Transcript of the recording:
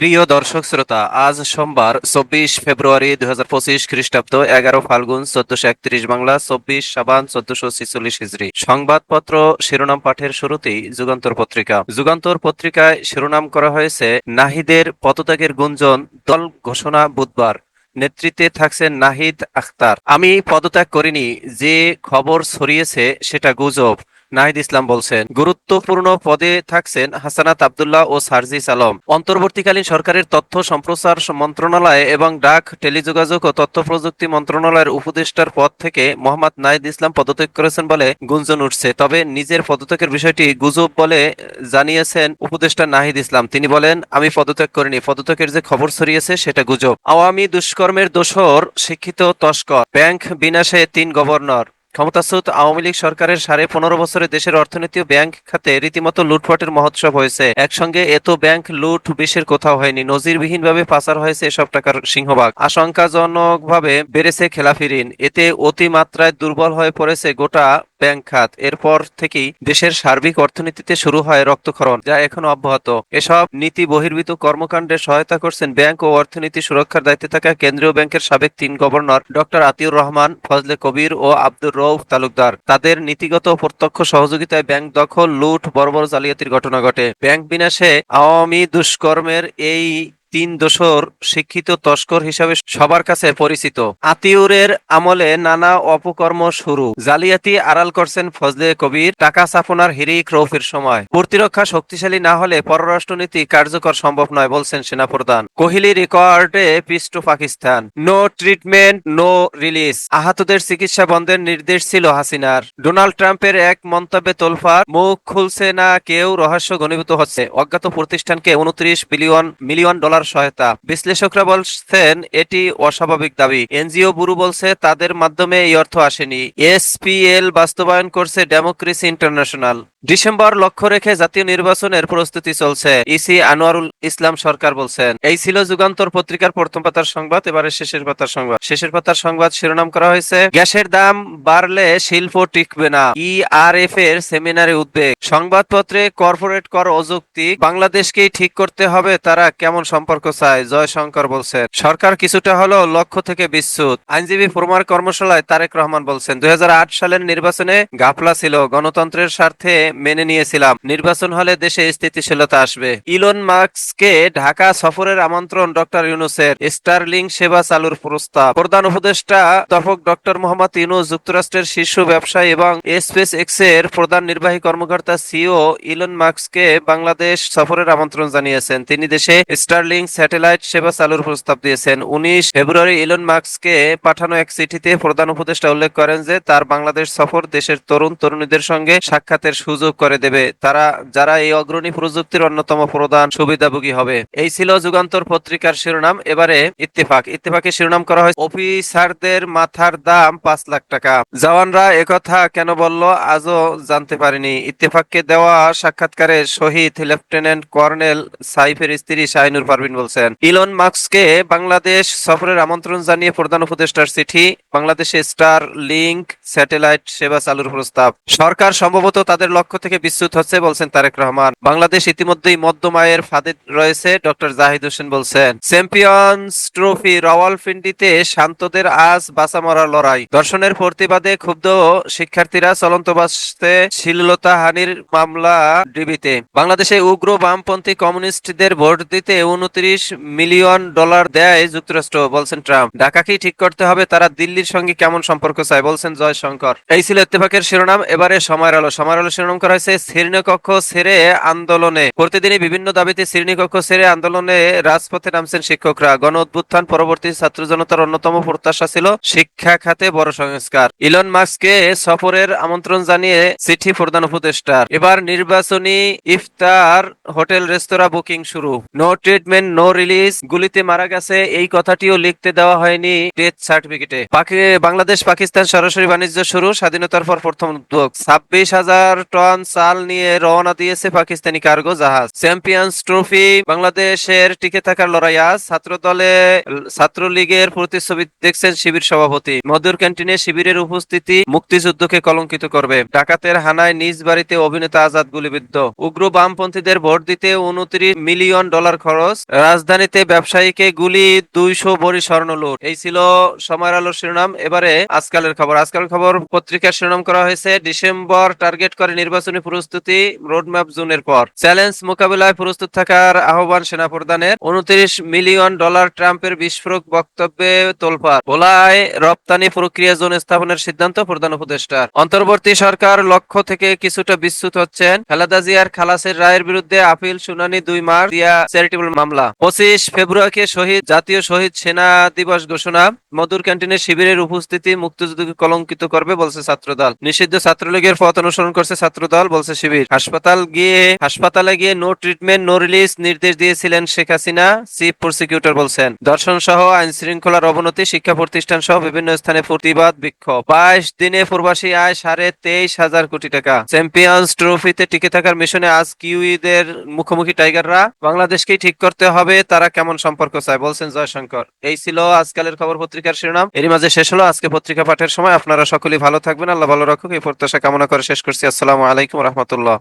প্রিয় দর্শক শ্রোতা, আজ সোমবার 24 ফেব্রুয়ারি 2025 খ্রিস্টাব্দ, 11 ফাল্গুন 1431 বাংলা, 24 সাবান 1446 হিজরি। সংবাদপত্র শিরোনাম পাঠের শুরুতেই যুগান্তর পত্রিকা। যুগান্তর পত্রিকায় শিরোনাম করা হয়েছে, নাহিদের পদত্যাগের গুঞ্জন, দল ঘোষণা বুধবার, নেতৃত্বে থাকছেন নাহিদ আখতার। আমি পদত্যাগ করিনি, যে খবর ছড়িয়েছে সেটা গুজব, নাহিদ ইসলাম বলছেন। গুরুত্বপূর্ণ পদে থাকছেন হাসানাত আব্দুল্লাহ ও সার্জিস আলম। অন্তর্বর্তীকালীন সরকারের তথ্য সম্প্রচার মন্ত্রণালয় এবং ডাক, টেলিযোগাযোগ ও তথ্য প্রযুক্তি মন্ত্রণালয়ের উপদেষ্টার পদ থেকে মোহাম্মদ নাহিদ ইসলাম পদত্যাগ করেছেন বলে গুঞ্জন উঠছে। তবে নিজের পদত্যাগের বিষয়টি গুজব বলে জানিয়েছেন উপদেষ্টা নাহিদ ইসলাম। তিনি বলেন, আমি পদত্যাগ করিনি, পদত্যাগের যে খবর ছড়িয়েছে সেটা গুজব। আওয়ামী দুষ্কর্মের দোসর শিক্ষিত তস্কর, ব্যাংক বিনাশে 3 গভর্নর। ক্ষমতাচ্যুত আওয়ামী লীগ সরকারের 15.5 বছরে দেশের অর্থনীতি ও ব্যাংক খাতে রীতিমতো লুটপাটের মহোৎসব হয়েছে। একসঙ্গে এত ব্যাংক লুট বিশ্বের কোথাও হয়নি। নজিরবিহীনভাবে পাচার হয়েছে এসব টাকার সিংহভাগ। আশঙ্কাজনকভাবে বেড়েছে খেলাপি ঋণ। এতে অতিমাত্রায় দুর্বল হয়ে পড়েছে গোটা ব্যাংক খাত। এরপর থেকেই দেশের সার্বিক অর্থনীতিতে শুরু হয় রক্তক্ষরণ, যা এখনো অব্যাহত। এসব নীতি বহির্ভূত কর্মকাণ্ডে সহায়তা করছেন ব্যাংক ও অর্থনীতি সুরক্ষার দায়িত্বে থাকা কেন্দ্রীয় ব্যাংকের সাবেক 3 গভর্নর ডক্টর আতিউর রহমান, ফজলে কবির ও আব্দুর রউফ তালুকদার। তাদের নীতিগত ও প্রত্যক্ষ সহযোগিতায় ব্যাংক দখল, লুট, বর্বর জালিয়াতির ঘটনা ঘটে। ব্যাংক বিনাশে আওয়ামী দুষ্কর্মের এই 3 দোসর শিক্ষিত তস্কর হিসাবে সবার কাছে পরিচিত। আতিউরের আমলে নানা অপকর্ম শুরু, জালিয়াতি আড়াল করছেন ফজলে কবির, টাকা ছাপানোর হিরিক রৌফের সময়। প্রতিরক্ষা শক্তিশালী না হলে পররাষ্ট্রনীতি কার্যকর সম্ভব নয়, বলছেন সেনাপ্রধান। কোহলি রেকর্ডে পিষ্ট Pakistan, no treatment no release. আহতদের চিকিৎসা বন্ধের নির্দেশ ছিল হাসিনার। ডোনাল্ড ট্রাম্পের এক মন্তব্যে তোলফাড়, মুখ খুলছে না কেউ, রহস্য ঘনীভূত হচ্ছে। অজ্ঞাত প্রতিষ্ঠানকে 29 মিলিয়ন ডলার সহায়তা। বিশ্লেষকরা বলছেন এটি অস্বাভাবিক দাবি। এনজিও ব্যুরো বলছে তাদের মাধ্যমে এই অর্থ আসেনি। এসপিএল বাস্তবায়ন করছে ডেমোক্রেসি ইন্টারন্যাশনাল। ডিসেম্বর লক্ষ্য রেখে জাতীয় নির্বাচনের প্রস্তুতি চলছে, ইসি আনোয়ারুল ইসলাম সরকার বলছেন। এই ছিল যুগান্তর পত্রিকার প্রথম পাতার সংবাদ। এবারে শেষের পাতার সংবাদ। শেষের পাতার সংবাদ শিরোনাম করা হয়েছে, গ্যাসের দাম বাড়লে শিল্প টিকবে না, ইআরএফ এর সেমিনারে উদ্বেগ। সংবাদপত্রে কর্পোরেট কর অযৌক্তিক, বাংলাদেশকেই ঠিক করতে হবে তারা কেমন সম্পর্ক চায়, জয়শঙ্কর বলছেন। সরকার কিছুটা হলেও লক্ষ্য থেকে বিচ্যুত। আইনজীবী ফোরামের কর্মশালায় তারেক রহমান বলছেন, 2008 সালের নির্বাচনে ঘাপলা ছিল, গণতন্ত্রের স্বার্থে মেনে নিয়েছিলাম। নির্বাচন হলে দেশে স্থিতিশীলতা আসবে। ইলন মাস্ককে ঢাকা সফরের আমন্ত্রণ ডক্টর ইউনূসের, স্টারলিং সেবা চালুর প্রস্তাব। প্রধান উপদেষ্টা অধ্যাপক ডক্টর মোহাম্মদ ইউনূস যুক্তরাষ্ট্রের শীর্ষ ব্যবসায়ী এবং স্পেস এক্স এর প্রধান নির্বাহী কর্মকর্তা সিও ইলন মাস্ককে বাংলাদেশ সফরের আমন্ত্রণ জানিয়েছেন। তিনি দেশে স্টারলিং স্যাটেলাইট সেবা চালুর প্রস্তাব দিয়েছেন। 19 ফেব্রুয়ারি ইলন মাস্ককে পাঠানো এক চিঠিতে প্রধান উপদেষ্টা উল্লেখ করেন যে তার বাংলাদেশ সফর দেশের তরুণ তরুণীদের সঙ্গে সাক্ষাতের সুযোগ করে দেবে, যারা এই অগ্রণী প্রযুক্তির অন্যতম প্রধান সুবিধাভোগী হবে। এই ছিল যুগান্তর পত্রিকার শিরোনাম। এবারে ইত্তেফাকের শিরোনাম করা হয়, অফিসারদের মাথার দাম 5 লাখ টাকা। জওয়ানরা একথা কেন বলল আজও জানতে পারেনি। ইত্তেফাককে দেওয়া সাক্ষাৎকারে শহীদ লেফটেন্যান্ট কর্নেল সাইফের স্ত্রী শাহিনুর পারভিন বলছেন, ইলন মাস্ককে বাংলাদেশ সফরের আমন্ত্রণ জানিয়ে প্রধান উপদেষ্টার চিঠি, বাংলাদেশে স্টার লিংক স্যাটেলাইট সেবা চালুর প্রস্তাব। সরকার সম্ভবত তাদের লক্ষ্য থেকে বিচ্যুত হচ্ছে, বলছেন তারেক রহমান। বাংলাদেশ ইতিমধ্যেই মধ্যম আয়ের ফাঁদে রয়েছে, ডক্টর জাহিদ হোসেন বলছেন। চ্যাম্পিয়ন্স ট্রফি, রাওয়ালপিন্ডিতে শান্তদের আজ বাঁচা মরার লড়াই। ধর্ষণের প্রতিবাদে ক্ষুব্ধ শিক্ষার্থীরা চলন্ত বাসে শ্লীলতাহানির মামলা ডিবিতে। বাংলাদেশে উগ্র বামপন্থী কমিউনিস্টদের ভোট দিতে 29 মিলিয়ন ডলার দেয় যুক্তরাষ্ট্র, বলছেন ট্রাম্প। ঢাকাকেই ঠিক করতে হবে তারা দিল্লির সঙ্গে কেমন সম্পর্ক চায়, বলছেন জয়শঙ্কর। এই ছিল ইত্তেফাকের শিরোনাম। এবারে সময়ের আলো শিরোনাম করা হয়েছে, শ্রেণীকক্ষ ছেড়ে আন্দোলনে। প্রতিদিনই বিভিন্ন দাবিতে শ্রেণীকক্ষ ছেড়ে আন্দোলনে রাজপথে নামছেন শিক্ষকরা। গণ অভ্যুত্থান পরবর্তী ছাত্র জনতার অন্যতম প্রত্যাশা ছিল শিক্ষা খাতে বড় সংস্কার। ইলন মাস্ককে সফরের আমন্ত্রণ জানিয়ে চিঠি প্রধান উপদেষ্টার। এবার নির্বাচনী ইফতার, হোটেল রেস্তোরাঁ বুকিং শুরু। নো ট্রিটমেন্ট নো রিলিজ, গুলিতে মারা গেছে এই কথাটিও লিখতে দেওয়া হয়নি ডেথ সার্টিফিকেটে। বাংলাদেশ পাকিস্তান সরাসরি বাণিজ্য শুরু, স্বাধীনতার পর প্রথম উদ্যোগ। 26,000 টন টন চাল নিয়ে রওনা দিয়েছে পাকিস্তানি কার্গো জাহাজ। চ্যাম্পিয়ন্স ট্রফি, বাংলাদেশের টিকে থাকার লড়াই আজ। ছাত্রলীগের প্রতিচ্ছবি দেখছেন শিবির সভাপতি। মধুর ক্যান্টিনে শিবিরের উপস্থিতি মুক্তিযুদ্ধকে কলঙ্কিত করবে। ডাকাতের হানায় নিজ বাড়িতে অভিনেতা আজাদ গুলিবিদ্ধ। উগ্র বামপন্থীদের ভোট দিতে $29 মিলিয়ন খরচ। রাজধানীতে ব্যবসায়ীকে গুলি, 200 ভরি স্বর্ণ লুট। এই ছিল সময়ের আলোর শিরোনাম। এবারে আজকালের খবর। আজকালের খবর পত্রিকার শিরোনাম করা হয়েছে ডিসেম্বর টার্গেট করে নির্বাচনী প্রস্তুতি, রোডম্যাপ জুনের পর। চ্যালেঞ্জ মোকাবিলায় প্রস্তুত থাকার আহ্বান সেনাপ্রধানের। $29 মিলিয়ন ট্রাম্পের বিস্ফোরক বক্তব্যে তোলপাড়। ভোলায় রপ্তানি প্রক্রিয়া জোন স্থাপনের সিদ্ধান্ত প্রধান উপদেষ্টার। অন্তর্বর্তী সরকার লক্ষ্য থেকে কিছুটা বিচ্যুত হচ্ছেন। খালেদা জিয়ার খালাসের রায়ের বিরুদ্ধে আপিল শুনানি 2 মার্চ। জিয়া চ্যারিটেবল মামলা। 25 ফেব্রুয়ারিকে জাতীয় শহীদ সেনা দিবস ঘোষণা। মধুর ক্যান্টিনে শিবিরের উপস্থিতি মুক্তিযুদ্ধকে কলঙ্কিত করবে বলছে ছাত্রদল। নিষিদ্ধ ছাত্রলীগের পথ অনুসরণ করছে ছাত্রদল বলছে শিবির। হাসপাতালে গিয়ে নো ট্রিটমেন্ট নো রিলিজ নির্দেশ দিয়েছিলেন শেখ হাসিনা, চিফ প্রসিকিউটর বলছেন। ধর্ষণ সহ আইন শৃঙ্খলার অবনতি, শিক্ষা প্রতিষ্ঠান সহ বিভিন্ন স্থানে প্রতিবাদ বিক্ষোভ। 22 দিনে প্রবাসী আয় 23,500 কোটি টাকা। চ্যাম্পিয়ন্স ট্রফিতে টিকে থাকার মিশনে আজ কিউইদের মুখোমুখি টাইগাররা। বাংলাদেশকেই ঠিক করতে হবে তারা কেমন সম্পর্ক চায় বলছেন জয়শঙ্কর। এই ছিল আজকালের খবর পত্রিকার শিরোনাম। এরই মাঝে শেষ হলো আজকে পত্রিকা পাঠের সময়। আপনারা সকলেই ভালো থাকবেন, আল্লাহ ভালো রাখুক এই প্রত্যাশা কামনা করে শেষ করছি। আসসালামু আলাইকুম রহমতুল্লাহ।